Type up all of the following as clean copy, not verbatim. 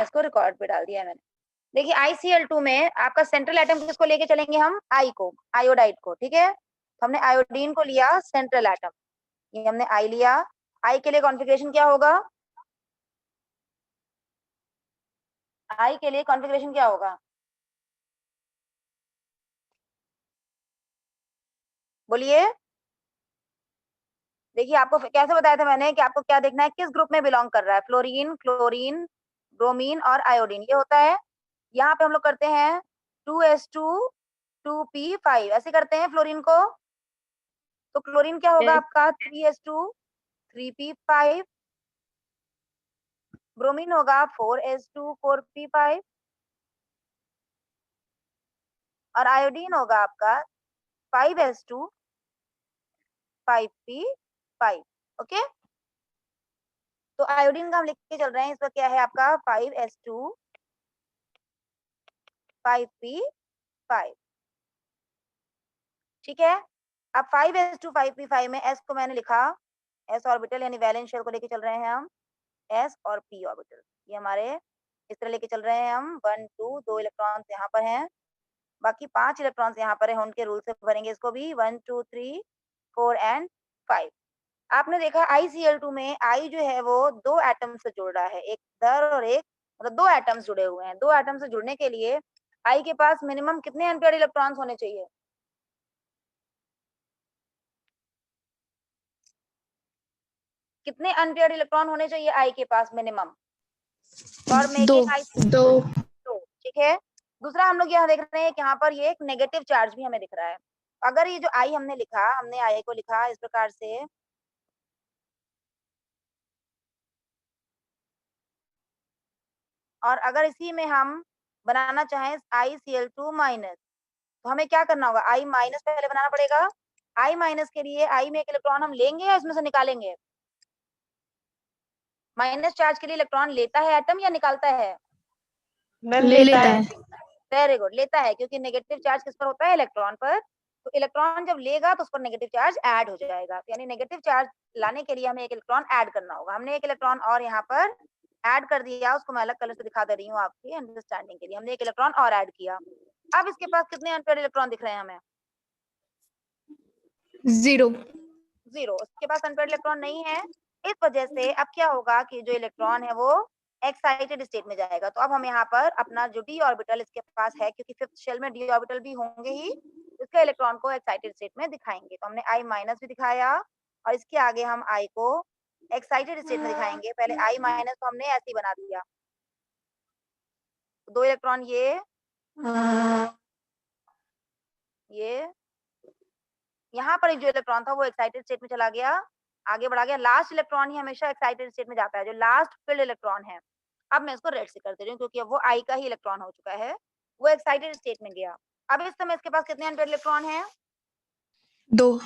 इसको रिकॉर्ड पे डाल दिया है मैंने। देखिए ICl2 में आपका सेंट्रल एटम किसको लेके चलेंगे हम, आई को, आयोडाइड को, ठीक है। तो हमने आयोडीन को लिया सेंट्रल एटम, ये हमने आई लिया। आई के लिए कॉन्फ़िगरेशन क्या होगा, आई के लिए कॉन्फ़िगरेशन क्या होगा, बोलिए। देखिए आपको कैसे बताया था मैंने कि आपको क्या देखना है, किस ग्रुप में बिलोंग कर रहा है, फ्लोरीन, क्लोरीन, ब्रोमीन और आयोडीन, ये होता है। यहाँ पे हम लोग करते हैं 2s2 2p5 ऐसे करते हैं फ्लोरीन को। तो क्लोरीन क्या होगा आपका 3s2 3p5, ब्रोमीन होगा 4s2 4p5 और आयोडीन होगा आपका 5s2 5p5। ओके, तो आयोडीन का हम लिख के चल रहे हैं, इसका क्या है आपका 5s2 5p5, ठीक है। अब 5s2 5p5 में s को मैंने लिखा s ऑर्बिटल, यानी वैलेंस शेल को लेके चल रहे हैं हम, s और p ऑर्बिटल, ये हमारे इस तरह लेके चल रहे हैं हम। 1 2 2 इलेक्ट्रॉन्स यहाँ पर हैं, बाकी 5 इलेक्ट्रॉन्स यहाँ पर है, उनके रूल से भरेंगे इसको भी, 1 2 3 4 एंड 5। आपने देखा ICl2 में आई जो है वो 2 एटम से जुड़ रहा है, एक इधर और एक, मतलब 2 एटम्स जुड़े हुए हैं। 2 एटम से जुड़ने के लिए आई के पास मिनिमम कितने अनपेयर्ड इलेक्ट्रॉन्स होने चाहिए, कितने अनपेयर्ड इलेक्ट्रॉन होने चाहिए आई के पास मिनिमम फॉर मेकिंग आई, दो। ठीक है। दूसरा हम लोग यहाँ देख रहे हैं कि यहाँ पर ये एक नेगेटिव चार्ज भी हमें दिख रहा है। अगर ये जो आई हमने लिखा, हमने आई को लिखा इस प्रकार से, और अगर इसी में हम बनाना चाहें ICl2 माइनस, तो हमें क्या करना होगा, आई माइनस पहले बनाना पड़ेगा। आई माइनस के लिए आई में एक इलेक्ट्रॉन हम लेंगे या इसमें से निकालेंगे, माइनस चार्ज के लिए इलेक्ट्रॉन लेता है एटम या निकालता है, लेता है। वेरी गुड, लेता है, क्योंकि नेगेटिव चार्ज किस पर होता है, इलेक्ट्रॉन पर। तो इलेक्ट्रॉन जब लेगा तो उस पर नेगेटिव चार्ज ऐड हो जाएगा, यानी नेगेटिव चार्ज लाने के लिए हमें एक इलेक्ट्रॉन ऐड करना होगा। हमने एक इलेक्ट्रॉन और यहाँ पर ऐड कर दिया, उसको मैं अलग कलर से दिखा दे रही हूँ आपकी अंडरस्टैंडिंग के लिए। हमने एक इलेक्ट्रॉन और ऐड किया। अब इसके पास कितने अनपेयर्ड इलेक्ट्रॉन दिख रहे हैं हमें, 0। इसके पास अनपेयर्ड इलेक्ट्रॉन नहीं है। इस वजह से अब क्या होगा कि जो इलेक्ट्रॉन है वो एक्साइटेड स्टेट में जाएगा। तो अब हम यहाँ पर अपना जो डी ऑर्बिटल इसके पास है, क्योंकि फिफ्थ शेल में डी ऑर्बिटल भी होंगे ही, इसके इलेक्ट्रॉन को एक्साइटेड स्टेट में दिखाएंगे। तो हमने आई माइनस भी दिखाया और इसके आगे हम आई को एक्साइटेड स्टेट में दिखाएंगे। पहले आई माइनस को हमने ऐसे ही बना दिया, 2 इलेक्ट्रॉन ये यहाँ पर एक जो इलेक्ट्रॉन था वो एक्साइटेड स्टेट में चला गया, आगे बढ़ा गया। लास्ट इलेक्ट्रॉन ही हमेशा एक्साइटेड स्टेट में जाता है, जो लास्ट फिल्ड इलेक्ट्रॉन है। अब मैं इसको रेड से कर दे रही हूँ, क्योंकि अब वो आई का ही इलेक्ट्रॉन हो चुका है, वो एक्साइटेड स्टेट में गया। अब इस समय इसके पास कितने अनपेयर्ड इलेक्ट्रॉन हैं, 2।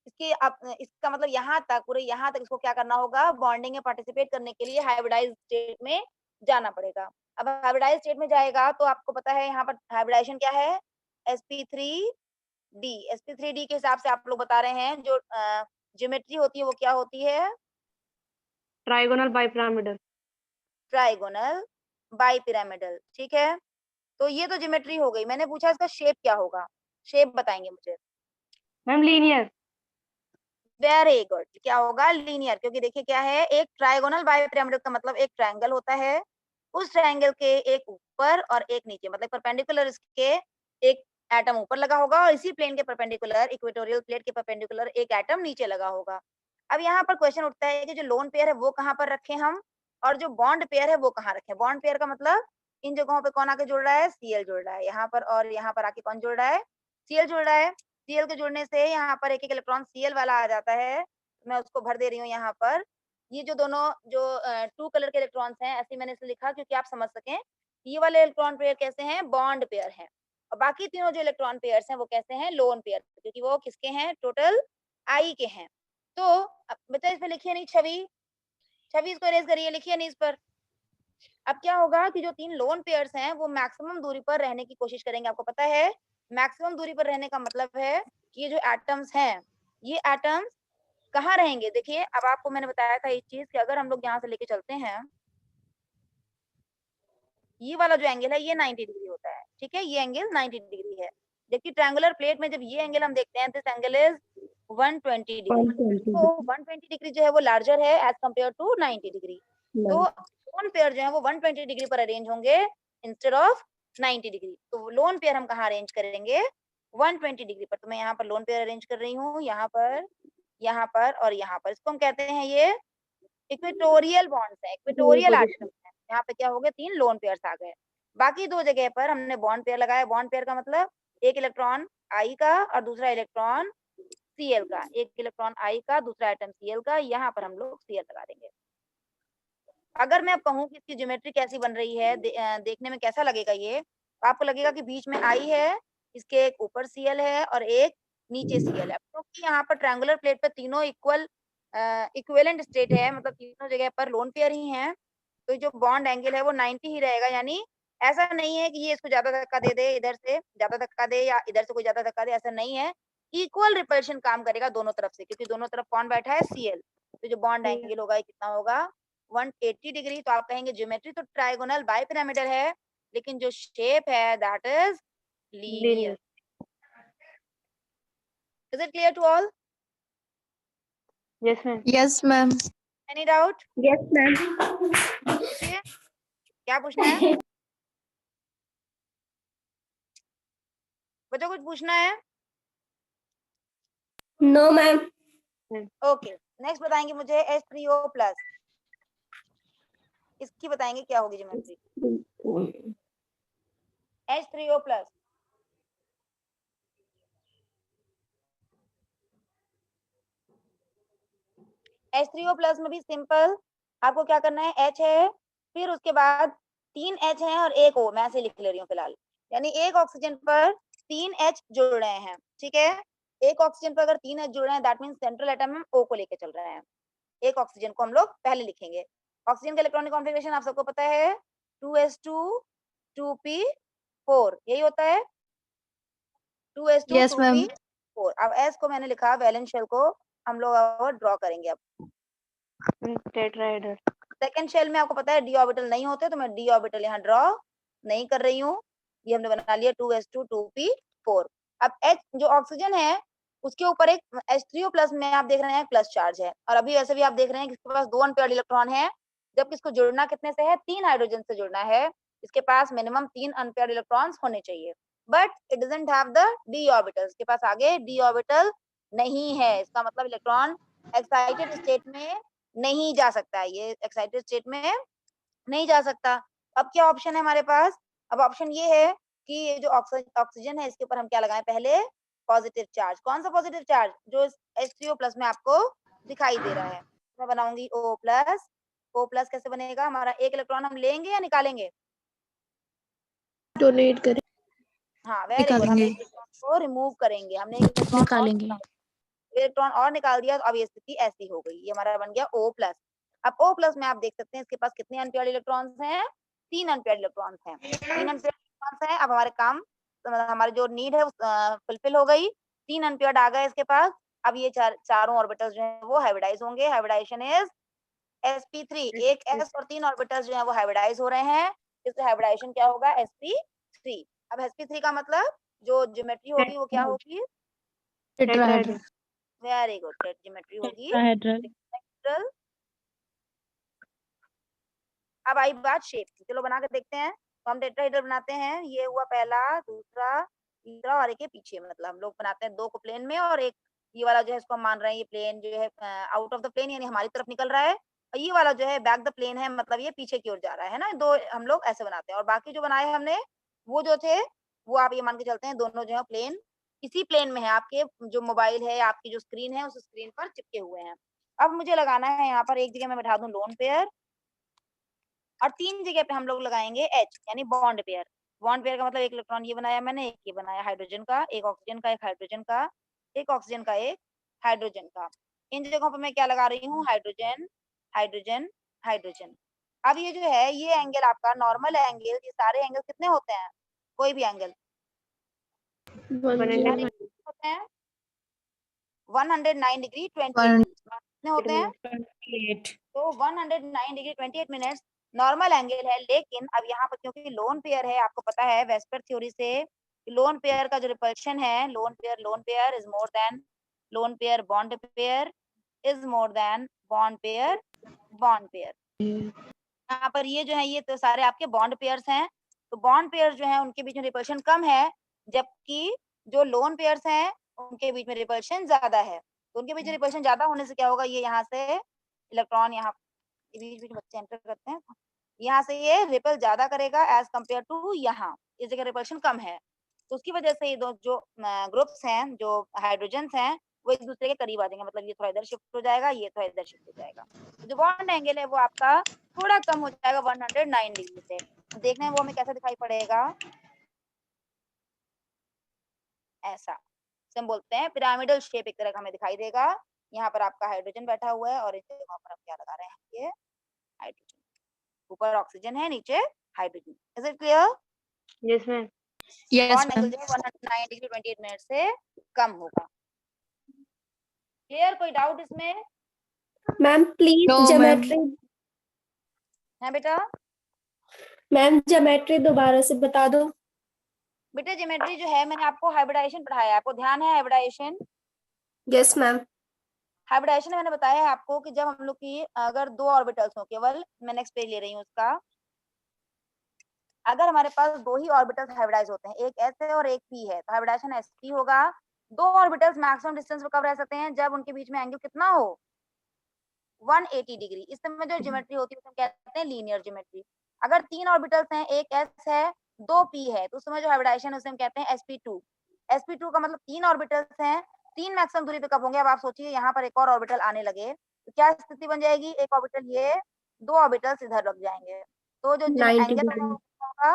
इसकी अब इसका मतलब यहाँ तक, पूरे यहाँ तक इसको क्या करना होगा, बॉन्डिंग में पार्टिसिपेट करने के लिए हाइब्रिडाइज स्टेट में जाना पड़ेगा। अब हाइब्रिडाइज स्टेट में जाएगा तो आपको पता है यहाँ पर हाइब्रिडाइजेशन क्या है, sp3d। sp3d के हिसाब से आप लोग बता रहे हैं जो ज्योमेट्री होती है वो क्या होती है, ट्राइगोनल बाइपिरामिडल। ट्राइगोनल बाइपिरामिडल, ठीक है। तो ये तो ज्योमेट्री हो गई। मैंने पूछा इसका शेप क्या होगा, शेप बताएंगे मुझे। Ma'am linear. वेरी गुड, क्या होगा, लीनियर, क्योंकि देखिए क्या है, एक ट्राइगोनल बाइपिरामिडल का मतलब एक ट्रायंगल होता है, उस ट्रायंगल के एक ऊपर और एक नीचे, मतलब परपेंडिकुलर इसके एक एटम ऊपर लगा होगा और इसी प्लेन के परपेंडिकुलर, इक्वेटोरियल प्लेट के परपेंडिकुलर एक एटम नीचे लगा होगा। अब यहाँ पर क्वेश्चन उठता है कि जो लोन पेयर है वो कहाँ पर रखें हम, और जो बॉन्ड पेयर है वो कहाँ रखें। बॉन्ड पेयर का मतलब इन जगहों पे कौन आके जुड़ रहा है, Cl जुड़ रहा है यहाँ पर, और यहाँ पर आके कौन जुड़ रहा है, Cl जुड़ रहा है। Cl के जुड़ने से यहाँ पर एक एक इलेक्ट्रॉन Cl वाला आ जाता है। मैं उसको भर दे रही हूँ यहाँ पर। ये जो दोनों जो 2 कलर के इलेक्ट्रॉन्स हैं, ऐसे मैंने इसे लिखा क्योंकि आप समझ सकें ये वाले इलेक्ट्रॉन पेयर कैसे हैं, बॉन्ड पेयर हैं, और बाकी तीनों जो इलेक्ट्रॉन पेयर्स हैं वो कैसे हैं, लोन पेयर, क्योंकि वो किसके हैं, टोटल आई के हैं। तो अब बच्चा इस पे लिखिए नहीं छवि, छवि इसको इरेज करिए, लिखिए नहीं इस पर। अब क्या होगा कि जो 3 लोन पेयर्स हैं वो मैक्सिमम दूरी पर रहने की कोशिश करेंगे। आपको पता है मैक्सिमम दूरी पर रहने का मतलब है कि ये जो एटम्स हैं, ये एटम्स कहाँ रहेंगे। देखिए अब आपको मैंने बताया था एक चीज कि अगर हम लोग यहाँ से लेके चलते हैं, ये वाला जो एंगल है ये 90 डिग्री होता है, ठीक है, ये एंगल 90 डिग्री है। जबकि ट्रायंगुलर प्लेट में जब ये एंगल हम देखते हैं, दिस एंगल इज 120 डिग्री। तो 120 डिग्री जो है वो लार्जर है एज कम्पेयर टू 90 डिग्री। तो लोन पेयर जो है वो 120 डिग्री पर अरेंज होंगे इंस्टेड ऑफ 90 डिग्री। तो लोन पेयर हम कहाँ अरेंज करेंगे? 120 डिग्री पर। तो मैं यहाँ पर लोन पेयर अरेंज कर रही हूँ, यहाँ पर और यहाँ पर। इसको हम कहते हैं ये इक्वेटोरियल बॉन्ड्स है, इक्वेटोरियल एटम्स है। यहाँ पे क्या हो गए? 3 लोन पेयर्स आ गए। बाकी 2 जगह पर हमने बॉन्ड पेयर लगाया। बॉन्ड पेयर का मतलब एक इलेक्ट्रॉन आई का और दूसरा इलेक्ट्रॉन Cl का, एक इलेक्ट्रॉन आई का, दूसरा एटम Cl का। यहाँ पर हम लोग Cl लगा देंगे। अगर मैं अब कहूँ कि इसकी ज्योमेट्री कैसी बन रही है, देखने में कैसा लगेगा ये, तो आपको लगेगा कि बीच में आई है, इसके एक ऊपर Cl है और एक नीचे Cl है। क्योंकि यहाँ पर ट्रायंगुलर प्लेट पे तीनों इक्विवेलेंट स्टेट है, मतलब तीनों जगह पर लोन पेयर ही हैं, तो जो बॉन्ड एंगल है वो 90 ही रहेगा। यानी ऐसा नहीं है कि ये इसको ज्यादा धक्का दे दे, इधर से ज्यादा धक्का दे, या इधर से कोई ज्यादा धक्का दे, ऐसा नहीं है। इक्वल रिपल्शन काम करेगा दोनों तरफ से, क्योंकि दोनों तरफ कौन बैठा है? Cl। तो जो बॉन्ड एंगल होगा ये कितना होगा? 180 डिग्री। तो आप कहेंगे ज्योमेट्री तो ट्राइगोनल बाइपिरामिडल है, लेकिन जो शेप है that is linear. Is it clear to all? Yes, ma'am. Yes, ma'am. Any doubt? Yes, ma'am. पूछिए, क्या पूछना है बच्चों? कुछ पूछना है? No, ma'am. ओके, नेक्स्ट बताएंगे मुझे H3O+। इसकी बताएंगे क्या होगी ज्योमेट्री। H3O+। H3O+ में भी सिंपल, आपको क्या करना है? H है, फिर उसके बाद 3 H हैं और 1 O। मैं ऐसे लिख ले रही हूँ फिलहाल। यानी एक ऑक्सीजन पर 3 H जुड़ रहे हैं, ठीक है। एक ऑक्सीजन पर अगर 3 H जुड़ रहे हैं, दैट मीन्स सेंट्रल एटम हम O को लेके चल रहे हैं। एक ऑक्सीजन को हम लोग पहले लिखेंगे। ऑक्सीजन का इलेक्ट्रॉनिक कॉन्फ़िगरेशन आप सबको पता है, 2s2 2p4, यही होता है, 2s2 Yes, ma'am. 2p4। अब S को मैंने लिखा, वैलेंस शेल को हम लोग और ड्रॉ करेंगे। अब Tetrahedral. सेकंड शेल में आपको पता है डी ऑर्बिटल नहीं होते, तो मैं डी ऑर्बिटल यहाँ ड्रॉ नहीं कर रही हूँ। ये हमने बना लिया 2s2 2p4। अब H जो ऑक्सीजन है उसके ऊपर एक H3O+ में आप देख रहे हैं प्लस चार्ज है, और अभी वैसे भी आप देख रहे हैं कि इसके पास 2 अनपेयर्ड इलेक्ट्रॉन है, जबकि इसको जुड़ना कितने से है? 3 हाइड्रोजन से जुड़ना है। इसके पास मिनिमम 3 अनपेयर्ड इलेक्ट्रॉन्स होने चाहिए, but it doesn't have the D orbital. इसके पास आगे डी ऑर्बिटल नहीं है, इसका मतलब इलेक्ट्रॉन एक्साइटेड स्टेट में नहीं जा सकता है, ये एक्साइटेड स्टेट में नहीं जा सकता। अब क्या ऑप्शन है हमारे पास? अब ऑप्शन ये है कि ये जो ऑक्सीजन है इसके ऊपर हम क्या लगाएं? पहले पॉजिटिव चार्ज। कौन सा पॉजिटिव चार्ज? जो H3O+ में आपको दिखाई दे रहा है। मैं बनाऊंगी O+। O+ कैसे बनेगा? हमारा एक इलेक्ट्रॉन हम लेंगे या निकालेंगे? डोनेट करें, हाँ, वेरी गुड। हम निकालेंगे, एक इलेक्ट्रॉन को रिमूव करेंगे, हमने एक इलेक्ट्रॉन और निकाल दिया। तो अब ये स्थिति ऐसी हो गई, ये हमारा बन गया O+। अब O+ में आप देख सकते हैं इसके पास कितने अनपेयर्ड इलेक्ट्रॉन्स हैं? 3 अनपेयर्ड इलेक्ट्रॉन्स हैं। 3 अनपेयर्ड इलेक्ट्रॉन्स हैं। अब हमारे काम, हमारी जो नीड है फुलफिल हो गई। 3 अनपेयर्ड आ गए इसके पास। अब ये चारों ऑर्बिटल्स जो हैं वो हाइब्रिडाइज होंगे। Hybridisation is sp3। एक s और 3 ऑर्बिटल्स जो हैं वो हाइब्रिडाइज हो रहे हैं, इसलिए हाइब्रिडाइजेशन क्या होगा? sp3। अब sp3 का मतलब जो ज्योमेट्री होगी वो क्या होगी? टेट्राहेड्रल, वेरी गुड, ज्योमेट्री होगी टेट्राहेड्रल। टेट्राहेड्रल। अब आई बात शेप की, चलो बना के देखते हैं। तो हम टेट्राहेड्रल बनाते हैं, ये हुआ पहला, दूसरा, तीसरा और एक ये पीछे, मतलब हम लोग बनाते हैं 2 को प्लेन में और एक ये वाला जो है इसको हम मान रहे हैं ये प्लेन जो है आउट ऑफ द प्लेन, यानी हमारी तरफ निकल रहा है, और ये वाला जो है बैक द प्लेन है, मतलब ये पीछे की ओर जा रहा है ना। 2 हम लोग ऐसे बनाते हैं, और बाकी जो बनाए हमने वो जो थे वो आप ये मान के चलते हैं दोनों जो है प्लेन इसी प्लेन में है। आपके जो मोबाइल है, आपकी जो स्क्रीन है उस स्क्रीन पर चिपके हुए हैं। अब मुझे लगाना है यहाँ पर, एक जगह मैं बैठा दूं लोन पेयर, और 3 जगह पे हम लोग लगाएंगे H, यानी बॉन्ड पेयर। बॉन्ड पेयर का मतलब एक इलेक्ट्रॉन ये बनाया मैंने, एक ये बनाया हाइड्रोजन का, एक ऑक्सीजन का, एक हाइड्रोजन का, एक ऑक्सीजन का, एक हाइड्रोजन का। इन जगहों पे मैं क्या लगा रही हूँ? Hydrogen, hydrogen, hydrogen. अब ये जो है ये एंगल आपका नॉर्मल एंगल, ये सारे एंगल कितने होते हैं? कोई भी एंगल सारे होते हैं 109 डिग्री 28 मिनट्स। कितने होते हैं? तो 109 डिग्री 28 मिनट्स नॉर्मल एंगल है, लेकिन अब यहाँ पर क्योंकि लोन पेयर है, आपको पता है वेस्पर थ्योरी से लोन पेयर का जो रिपल्शन है, lone pair is more than lone pair bond pair is more than bond pair bond pair. यहाँ पर ये जो है ये तो सारे आपके बॉन्ड पेयर्स हैं, तो बॉन्ड पेयर जो है उनके बीच में रिपल्शन कम है, जबकि जो लोन पेयर्स हैं उनके बीच में रिपल्शन ज्यादा है। तो उनके बीच में रिपल्शन ज्यादा होने से क्या होगा, ये यहाँ से इलेक्ट्रॉन यहाँ बीच बीच बच्चे एंटर करते हैं, यहाँ से ये रिपल ज्यादा करेगा एज कम्पेयर टू यहाँ, इस जगह रिपल्शन कम है। तो उसकी वजह से ये दो जो ग्रुप्स हैं, जो हाइड्रोजन हैं, वो एक दूसरे के करीब आ जाएंगे, मतलब ये थोड़ा इधर शिफ्ट हो जाएगा, ये थोड़ा इधर शिफ्ट हो जाएगा। तो जो बॉन्ड एंगल है वो आपका थोड़ा कम हो जाएगा 109 डिग्री से। देखने में वो हमें कैसा दिखाई पड़ेगा, ऐसा से हम बोलते हैं पिरामिडल शेप एक तरह का हमें दिखाई देगा। यहाँ पर आपका हाइड्रोजन बैठा हुआ है और इस जगह पर हम क्या लगा रहे हैं, ये हाइड्रोजन, ऊपर ऑक्सीजन है, नीचे hydrogen. Is it clear? Yes ma'am. Yes, bond angle ma'am. जो है 109 डिग्री 28 मिनट से कम होगा। क्लियर? कोई डाउट इसमें ma'am please No, ma'am. Geometry, है बेटा? मैम ज्योमेट्री दोबारा से बता दो। बेटा ज्योमेट्री जो है मैंने आपको हाइब्रिडाइजेशन पढ़ाया है, आपको ध्यान है हाइब्रिडाइजेशन? Yes ma'am. हाइब्रिडाइजेशन में मैंने बताया है आपको कि जब हम लोग की अगर दो ऑर्बिटल्स हो, केवल मैं नेक्स्ट पेज ले रही हूँ उसका, अगर हमारे पास दो ही ऑर्बिटल्स हाइब्रिडाइज होते हैं, एक एस है और एक पी है, तो हाइब्रिडाइजेशन एसपी होगा। दो ऑर्बिटल्स मैक्सिमम डिस्टेंस पर कब रह सकते हैं, जब उनके बीच में एंगल कितना हो, 180 डिग्री। इस समय जो ज्योमेट्री होती है उसे हम कहते हैं लीनियर ज्योमेट्री। अगर तीन ऑर्बिटल्स हैं, एक एस है, दो पी है, तो उस समय जो हाइब्रिडाइजेशन उसे हम कहते हैं sp2। sp2 का मतलब तीन ऑर्बिटल्स हैं, तीन मैक्सिमम दूरी पे कब होंगे। अब आप सोचिए यहाँ पर एक और ऑर्बिटल आने लगे तो क्या स्थिति बन जाएगी, एक ऑर्बिटल ये, दो ऑर्बिटल्स इधर लग जाएंगे, तो जो 90 एंगल डिग्री। होगा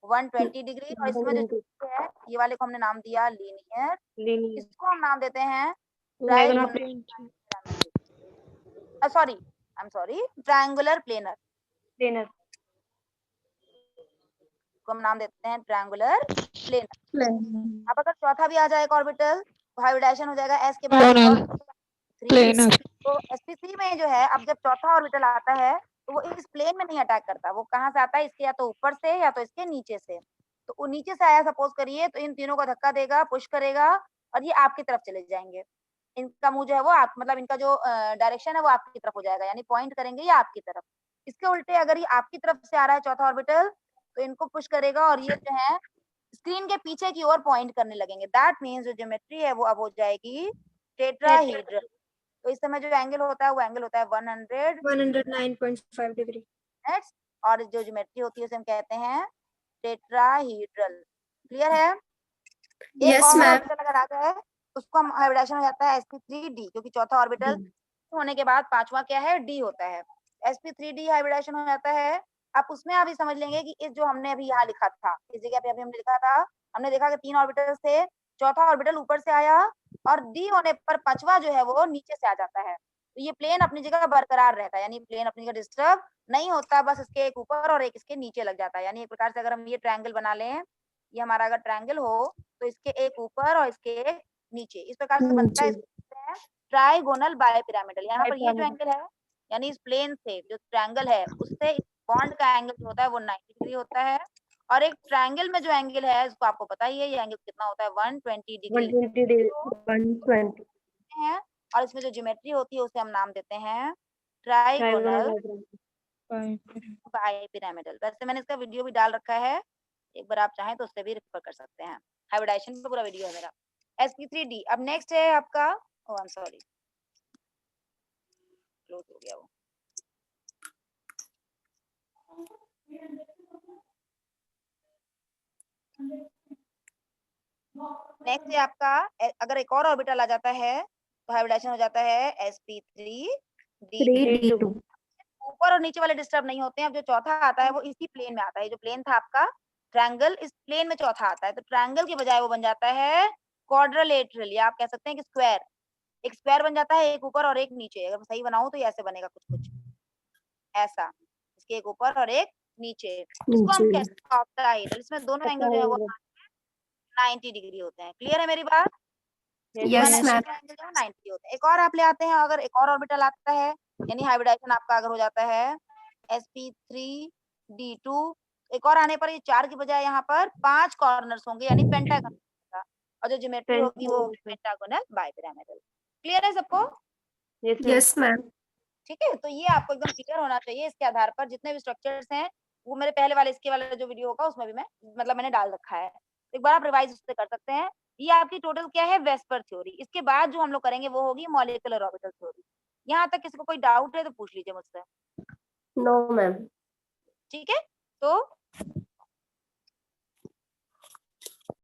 120 डिग्री। और इसमें जो ज्योमेट्री है ये वाले को हमने नाम दिया लीनियर, लीनियर इसको हम नाम देते हैं diagonal trigonal, sorry I am sorry, triangular planar planar. को हम नाम देते हैं ट्रायंगुलर प्लेनर। अब अगर चौथा भी आ जाए एक ऑर्बिटल तो हाइब्रिडाइजेशन हो जाएगा एस के बाद Planar. Planar. तो sp3 में जो है अब जब चौथा ऑर्बिटल आता है तो वो इस प्लेन में नहीं अटैक करता, वो कहाँ से आता है, इसके या तो ऊपर से या तो इसके नीचे से। तो वो नीचे से आया सपोज करिए, तो इन तीनों को धक्का देगा, पुश करेगा और ये आपकी तरफ चले जाएंगे। इनका मुंह जो है वो आप मतलब इनका जो डायरेक्शन है वो आपकी तरफ हो जाएगा, यानी पॉइंट करेंगे ये आपकी तरफ। इसके उल्टे अगर ये आपकी तरफ से आ रहा है चौथा ऑर्बिटल तो इनको पुश करेगा और ये जो है स्क्रीन के पीछे की ओर पॉइंट करने लगेंगे। दैट मीन्स जो ज्योमेट्री है वो अब हो जाएगी टेट्राहीड्रल। तो इस समय जो एंगल होता है वो एंगल होता है 109.5 डिग्री। मिनट्स, और जो ज्योमेट्री होती है उसे हम कहते हैं टेट्राहीड्रल। क्लियर है? एक यस और मैम। ऑर्बिटल अगर आ जाए उसको हम हाइब्रिडाइजेशन हो जाता है sp3d, क्योंकि चौथा ऑर्बिटल होने के बाद पांचवा क्या है, डी होता है। sp3d हाइब्रिडाइजेशन हो जाता है। अब उसमें आप ये समझ लेंगे कि इस जो हमने अभी यहाँ लिखा था, इस जगह पे अभी हमने लिखा था, हमने देखा कि तीन ऑर्बिटल्स थे, चौथा ऑर्बिटल ऊपर से आया और डी होने पर पांचवा जो है वो नीचे से आ जाता है। तो ये प्लेन अपनी जगह बरकरार रहता है, यानी प्लेन अपनी जगह डिस्टर्ब नहीं होता, बस इसके एक ऊपर और एक इसके नीचे लग जाता है। यानी एक प्रकार से अगर हम ये ट्रायंगल बना लें, ये हमारा अगर ट्रायंगल हो तो इसके एक ऊपर और इसके एक नीचे, इस प्रकार से बनता है। Trigonal bipyramidal. यहाँ पर ये जो एंगल है, यानी इस प्लेन से जो ट्रायंगल है उससे इस बॉन्ड का एंगल जो होता है वो 90 डिग्री होता है। और एक ट्रायंगल में जो एंगल है उसको आपको पता ही है, ये एंगल कितना होता है, 120 डिग्री 120 है। और इसमें जो ज्योमेट्री होती है उसे हम नाम देते हैं ट्राइगोनल बायपिरामिडल। वैसे मैंने इसका वीडियो भी डाल रखा है, एक बार आप चाहें तो उससे भी रेफर कर सकते हैं। हाइब्रिडाइजेशन पे पूरा वीडियो है मेरा। sp3d। अब नेक्स्ट है आपका, ओह आई एम सॉरी, क्लोज हो गया वो। नेक्स्ट है आपका अगर एक और ऑर्बिटल आ जाता है तो हाइब्रिडाइजेशन हो जाता है sp3d2। ऊपर और नीचे वाले डिस्टर्ब नहीं होते हैं। अब जो चौथा आता है वो इसी प्लेन में आता है, जो प्लेन था आपका ट्रायंगल, इस प्लेन में चौथा आता है, तो ट्रायंगल की बजाय वो बन जाता है क्वाड्रिलेटरल, या आप कह सकते हैं कि स्क्वायर। एक स्क्वायर बन जाता है, एक ऊपर और एक नीचे। अगर मैं सही बनाऊं तो ये ऐसे बनेगा, कुछ कुछ ऐसा, इसके एक ऊपर और एक नीचे। इसको हम कहते हैं ऑक्टाहेड्रल। इसमें दोनों एंगल जो है वो 90 डिग्री होते हैं। क्लियर है मेरी बात? Yes ma'am. 90 होते हैं। एक और आप ले आते हैं, अगर एक और ऑर्बिटल आता है, यानी हाइब्रिडाइजेशन आपका अगर हो जाता है sp3d2, एक और आने पर ये 4 की बजाय यहाँ पर 5 कॉर्नर्स होंगे, यानी पेंटागन होगा, और जो ज्योमेट्री होगी वो होगी पेंटागोनल बाइपिरामिडल। क्लियर है सबको? Yes ma'am. ठीक है, तो ये आपको एकदम क्लियर होना चाहिए। इसके आधार पर जितने भी स्ट्रक्चर्स हैं वो मेरे पहले वाले इसके वाला जो वीडियो होगा उसमें भी मैं मतलब मैंने डाल रखा है, एक बार आप रिवाइज उससे कर सकते हैं। ये आपकी टोटल क्या है, वेस्पर थ्योरी। इसके बाद जो हम लोग करेंगे वो होगी मॉलिक्यूलर ऑर्बिटल थ्योरी। यहाँ तक किसी को कोई डाउट है तो पूछ लीजिए मुझसे। No ma'am. ठीक है, तो